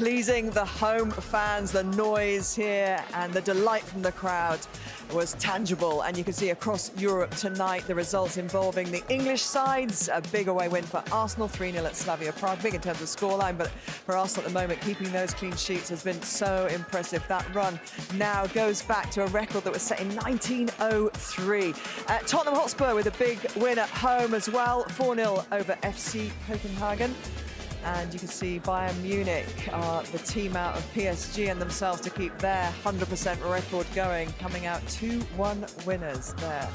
pleasing the home fans. The noise here and the delight from the crowd was tangible, and you can see across Europe tonight the results involving the English sides. A big away win for Arsenal, 3-0 at Slavia Prague, big in terms of scoreline, but for Arsenal at the moment, keeping those clean sheets has been so impressive. That run now goes back to a record that was set in 1903. Tottenham Hotspur with a big win at home as well, 4-0 over FC Copenhagen. And you can see Bayern Munich are the team out of PSG and themselves to keep their 100% record going, coming out 2-1 winners there.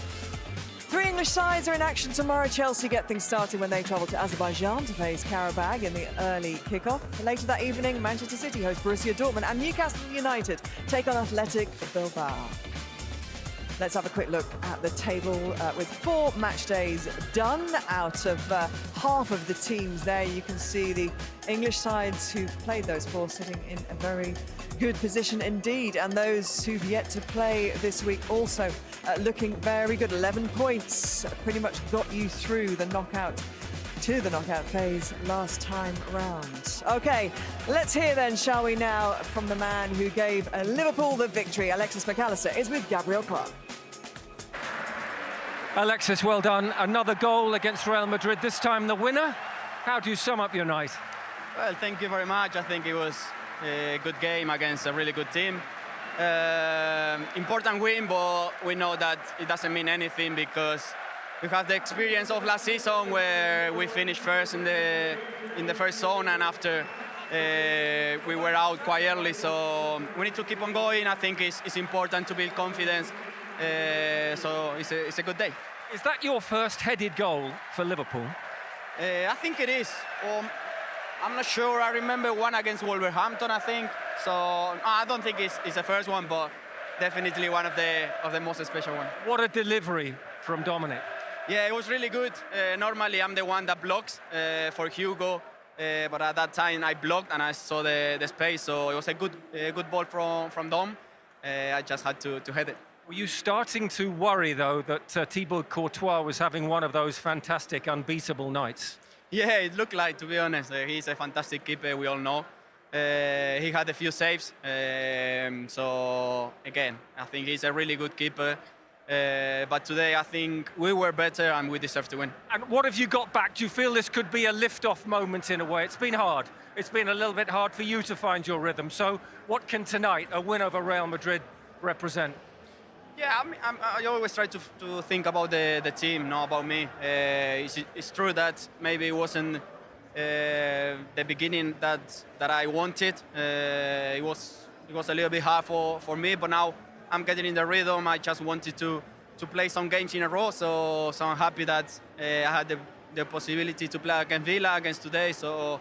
3 English sides are in action tomorrow. Chelsea get things started when they travel to Azerbaijan to face Karabag in the early kickoff. Later that evening, Manchester City host Borussia Dortmund, and Newcastle United take on Athletic Bilbao. Let's have a quick look at the table with 4 match days done out of half of the teams there. You can see the English sides who've played those 4 sitting in a very good position indeed, and those who've yet to play this week also looking very good. 11 points pretty much got you through the knockout phase last time round. Okay, let's hear then, shall we now, from the man who gave Liverpool the victory. Alexis McAllister is with Gabriel Clark. Alexis, well done. Another goal against Real Madrid, this time the winner. How do you sum up your night? Well, thank you very much. I think it was a good game against a really good team. Important win, but we know that it doesn't mean anything because we have the experience of last season where we finished first in the first zone, and after we were out quite early. So we need to keep on going. I think it's important to build confidence. So it's a good day. Is that your first headed goal for Liverpool? I think it is. I'm not sure. I remember one against Wolverhampton, I think. So I don't think it's the first one, but definitely one of the most special ones. What a delivery from Dominic. Yeah, it was really good. Normally I'm the one that blocks for Hugo, but at that time I blocked and I saw the space, so it was a good ball from Dom. I just had to head it. Were you starting to worry, though, that Thibaut Courtois was having one of those fantastic, unbeatable nights? Yeah, it looked like, to be honest. He's a fantastic keeper, we all know. He had a few saves. So, again, I think he's a really good keeper. But today, I think we were better and we deserve to win. And what have you got back? Do you feel this could be a lift-off moment in a way? It's been hard. It's been a little bit hard for you to find your rhythm. So what can tonight, a win over Real Madrid, represent? Yeah, I always try to think about the team, not about me. It's true that maybe it wasn't the beginning that I wanted. It was a little bit hard for me, but now I'm getting in the rhythm. I just wanted to play some games in a row, so I'm happy that I had the possibility to play against Villa against today. So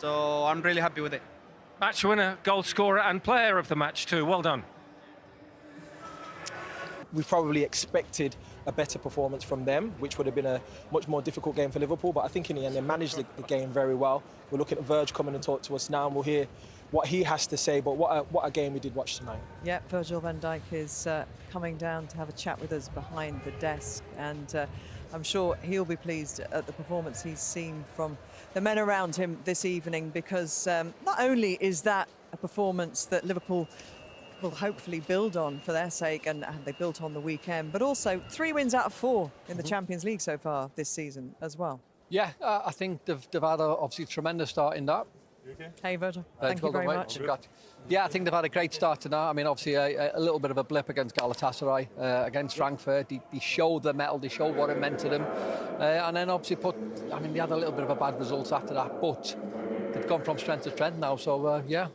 I'm really happy with it. Match winner, goal scorer, and player of the match too. Well done. We probably expected a better performance from them, which would have been a much more difficult game for Liverpool. But I think in the end, they managed the game very well. We're looking at Virg coming and talk to us now, and we'll hear what he has to say. But what a game we did watch tonight. Yeah, Virgil van Dijk is coming down to have a chat with us behind the desk, and I'm sure he'll be pleased at the performance he's seen from the men around him this evening, because not only is that a performance that Liverpool will hopefully build on for their sake, and they built on the weekend, but also 3 wins out of 4 in the Champions League so far this season as well. Yeah, I think they've had obviously a tremendous start in that. Okay. Hey Virgil, thank you very much. Yeah, I think they've had a great start to that. I mean, obviously a little bit of a blip against Galatasaray, against Frankfurt. They showed the mettle, they showed what it meant to them. And then obviously they had a little bit of a bad result after that, but they've gone from strength to strength now, so yeah.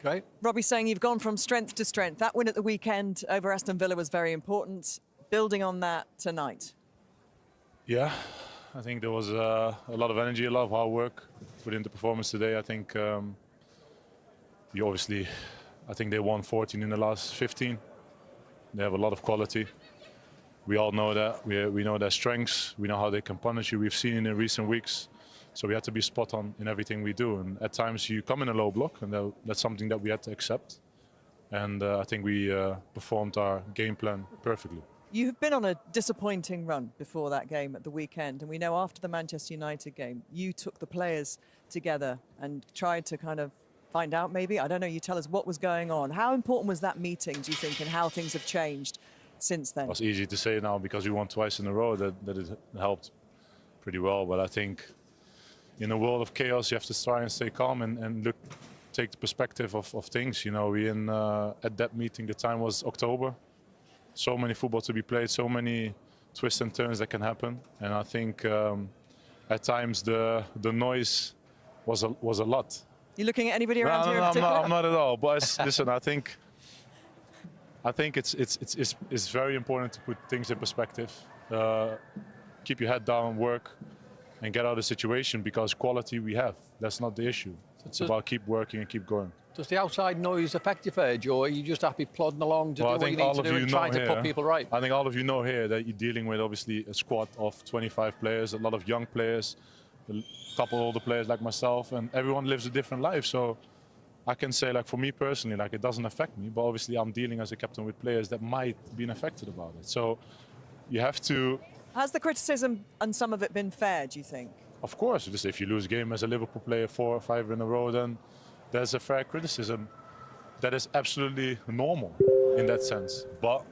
Great. Robbie saying you've gone from strength to strength. That win at the weekend over Aston Villa was very important. Building on that tonight. Yeah, I think there was a lot of energy, a lot of hard work within the performance today. I think I think they won 14 in the last 15. They have a lot of quality. We all know that. We know their strengths. We know how they can punish you. We've seen it in recent weeks. So we had to be spot on in everything we do. And at times you come in a low block, and that's something that we had to accept. And I think we performed our game plan perfectly. You've been on a disappointing run before that game at the weekend. And we know after the Manchester United game, you took the players together and tried to kind of find out maybe? I don't know, you tell us what was going on. How important was that meeting, do you think, and how things have changed since then? It's easy to say now because we won twice in a row that it helped pretty well. But I think in a world of chaos, you have to try and stay calm and take the perspective of things. You know, we at that meeting, the time was October. So many football to be played, so many twists and turns that can happen. And I think at times the noise was a lot. You looking at anybody around here in particular? I'm not at all. But listen, I think it's very important to put things in perspective. Keep your head down, work, and get out of the situation because quality we have. That's not the issue. It's about keep working and keep going. Does the outside noise affect you, Virg, or are you just happy plodding along to do what you need to do and trying to put people right? I think all of you know here that you're dealing with obviously a squad of 25 players, a lot of young players, a couple older players like myself, and everyone lives a different life. So I can say, like, for me personally, like, it doesn't affect me, but obviously I'm dealing as a captain with players that might be affected about it. So you have to... Has the criticism and some of it been fair, do you think? Of course, just if you lose a game as a Liverpool player 4 or 5 in a row, then there's a fair criticism. That is absolutely normal in that sense. But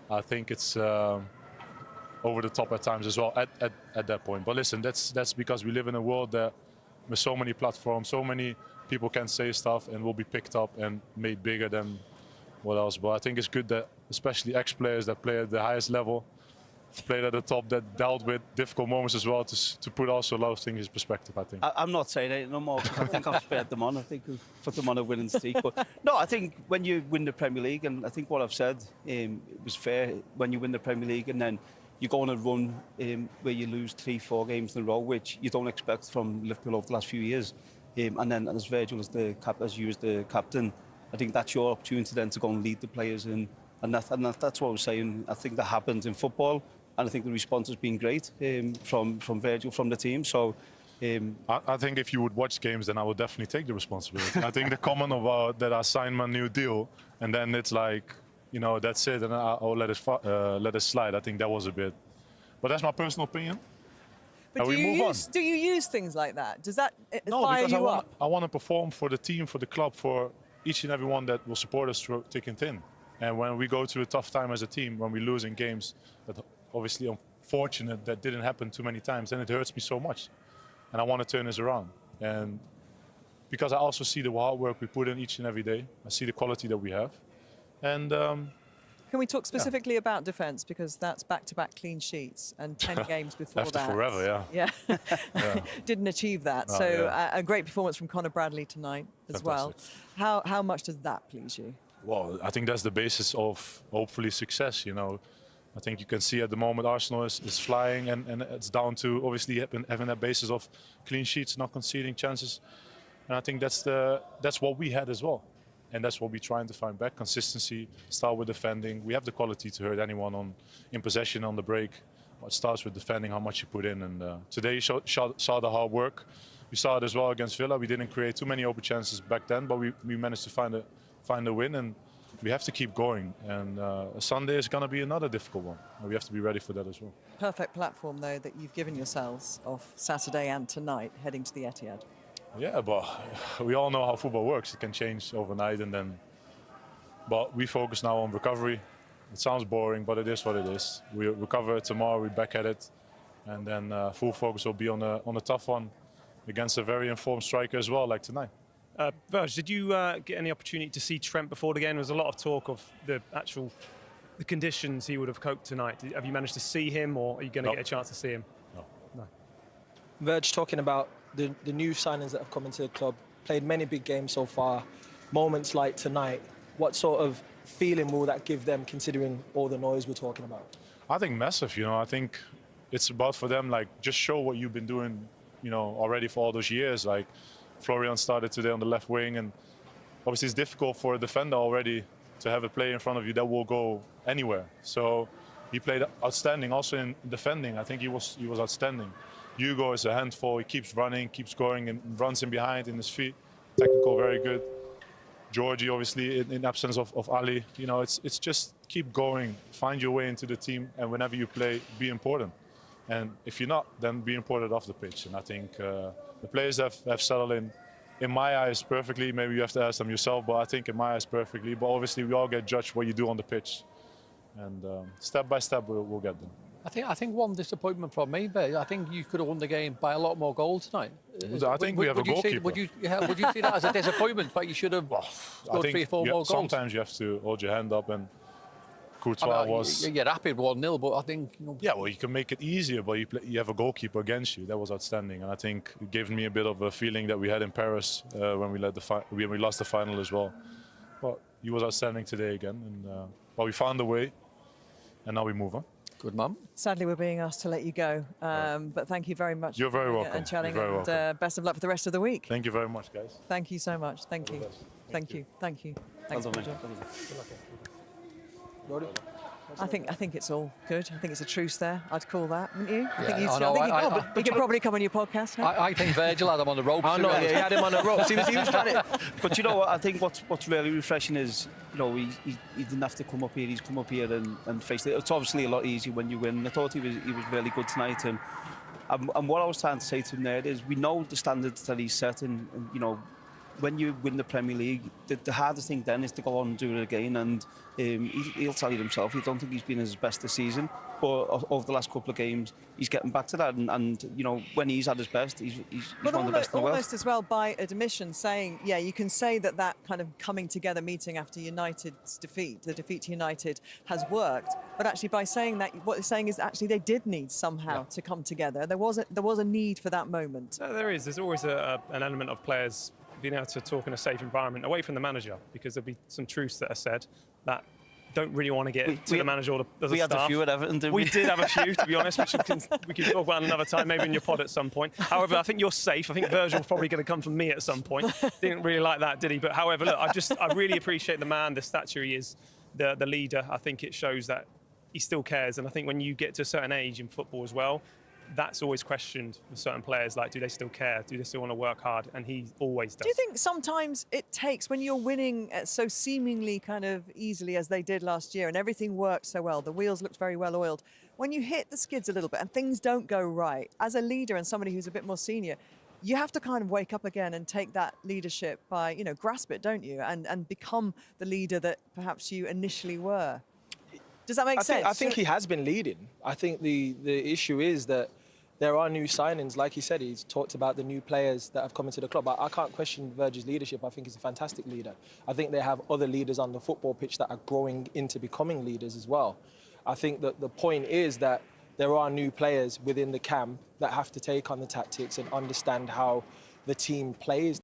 I think it's over the top at times as well at that point. But listen, that's because we live in a world that with so many platforms, so many people can say stuff and will be picked up and made bigger than what else. But I think it's good that especially ex-players that play at the highest level, played at the top, that dealt with difficult moments as well, to put also a lot of things in perspective, I think. I'm not saying it no more because I think I've spared them on. I think I've put them on a winning streak. But no, I think when you win the Premier League, and I think what I've said, it was fair, when you win the Premier League and then you go on a run where you lose 3-4 games in a row, which you don't expect from Liverpool over the last few years. And then as Virgil, as you as the captain, I think that's your opportunity then to go and lead the players. And that's what I was saying. I think that happens in football. And I think the response has been great from Virgil, from the team. So I think if you would watch games, then I would definitely take the responsibility. I think the comment about that I signed my new deal, and then it's like, you know, that's it, and I'll let it slide. I think that was a bit, but that's my personal opinion. But do you use things like that? Does that fire you up? I want to perform for the team, for the club, for each and every one that will support us through thick and thin. And when we go through a tough time as a team, when we lose in games that obviously unfortunate that didn't happen too many times, and it hurts me so much. And I want to turn this around. And because I also see the hard work we put in each and every day, I see the quality that we have. And can we talk specifically about defence, because that's back-to-back clean sheets and 10 games before after that. forever, yeah. Yeah, didn't achieve that. No, so yeah. A great performance from Conor Bradley tonight as well. How much does that please you? Well, I think that's the basis of hopefully success, you know. I think you can see at the moment Arsenal is flying, and it's down to obviously having that basis of clean sheets, not conceding chances. And I think that's what we had as well. And that's what we're trying to find back. Consistency, start with defending. We have the quality to hurt anyone in possession, on the break. But it starts with defending, how much you put in. And today you saw the hard work. We saw it as well against Villa. We didn't create too many open chances back then, but we managed to find a win. And we have to keep going, and Sunday is going to be another difficult one. We have to be ready for that as well. Perfect platform, though, that you've given yourselves off Saturday and tonight, heading to the Etihad. Yeah, but we all know how football works. It can change overnight, but we focus now on recovery. It sounds boring, but it is what it is. We recover tomorrow, we're back at it, and then full focus will be on a tough one against a very informed striker as well, like tonight. Virg, did you get any opportunity to see Trent before the game? There was a lot of talk of the conditions he would have coped tonight. Have you managed to see him, or are you going to get a chance to see him? No. Virg, talking about the new signings that have come into the club, played many big games so far, moments like tonight, what sort of feeling will that give them, considering all the noise we're talking about? I think massive, you know. I think it's about for them, like, just show what you've been doing, you know, already for all those years. Like, Florian started today on the left wing, and obviously it's difficult for a defender already to have a player in front of you that will go anywhere. So he played outstanding also in defending. I think he was outstanding. Hugo is a handful. He keeps running, keeps going, and runs in behind in his feet. Technical, very good. Georgie, obviously, in absence of Ali. You know, it's just keep going, find your way into the team, and whenever you play, be important. And if you're not, then be important off the pitch. And I think the players have settled in. in my eyes, perfectly. Maybe you have to ask them yourself, but I think in my eyes, perfectly. But obviously, we all get judged what you do on the pitch. And step by step, we'll get them. I think one disappointment from me, but I think you could have won the game by a lot more goals tonight. I think we have a goalkeeper. Would you see that as a disappointment? But you should have scored 3 or 4 more goals. Sometimes you have to hold your hand up, and Courtois was. You're happy with 1-0, but I think. Yeah, well, you can make it easier, but you have a goalkeeper against you. That was outstanding, and I think it gave me a bit of a feeling that we had in Paris when we lost the final as well. But he was outstanding today again, and we found a way, and now we move on. Good, Mum. Sadly, we're being asked to let you go, but thank you very much. You're very welcome. And chatting, You're very welcome. best of luck for the rest of the week. Thank you very much, guys. Thank you so much. Thank you. Thank you. Thank you. Thanks, Virgil. I think it's all good. I think it's a truce there. I'd call that, wouldn't you? He could probably come on your podcast. No? I think Virgil had him on the ropes. I know, yeah, he had him on the ropes. He was trying to. But you know what? I think what's really refreshing is, he didn't have to come up here. He's come up here and faced it. It's obviously a lot easier when you win. I thought he was really good tonight. And what I was trying to say to him there is, we know the standards that he's set, and when you win the Premier League, the hardest thing then is to go on and do it again. And he'll tell you himself, he don't think he's been at his best this season. But over the last couple of games, he's getting back to that. And when he's at his best, he's one of the best in the world. Almost as well by admission, saying, yeah, you can say that kind of coming together meeting after United's defeat, the defeat to United, has worked. But actually by saying that, what they're saying is actually they did need somehow to come together. There was a need for that moment. No, there is. There's always an element of players being able to talk in a safe environment away from the manager, because there'll be some truths that are said that don't really want to get to the manager or the staff. We had a few at Everton, didn't we? We did have a few, to be honest, which we can talk about another time, maybe in your pod at some point. However, I think you're safe. I think Virgil's probably going to come from me at some point. Didn't really like that, did he? But however, look, I really appreciate the man, the stature he is, the leader. I think it shows that he still cares. And I think when you get to a certain age in football as well, that's always questioned for certain players, like, do they still care? Do they still want to work hard? And he always does. Do you think sometimes it takes, when you're winning so seemingly kind of easily as they did last year and everything worked so well, the wheels looked very well oiled, when you hit the skids a little bit and things don't go right, as a leader and somebody who's a bit more senior, you have to kind of wake up again and take that leadership by, grasp it, don't you? And become the leader that perhaps you initially were. Does that make sense? I think he has been leading. I think the issue is that there are new signings. Like he said, he's talked about the new players that have come into the club. I can't question Virgil's leadership. I think he's a fantastic leader. I think they have other leaders on the football pitch that are growing into becoming leaders as well. I think that the point is that there are new players within the camp that have to take on the tactics and understand how the team plays.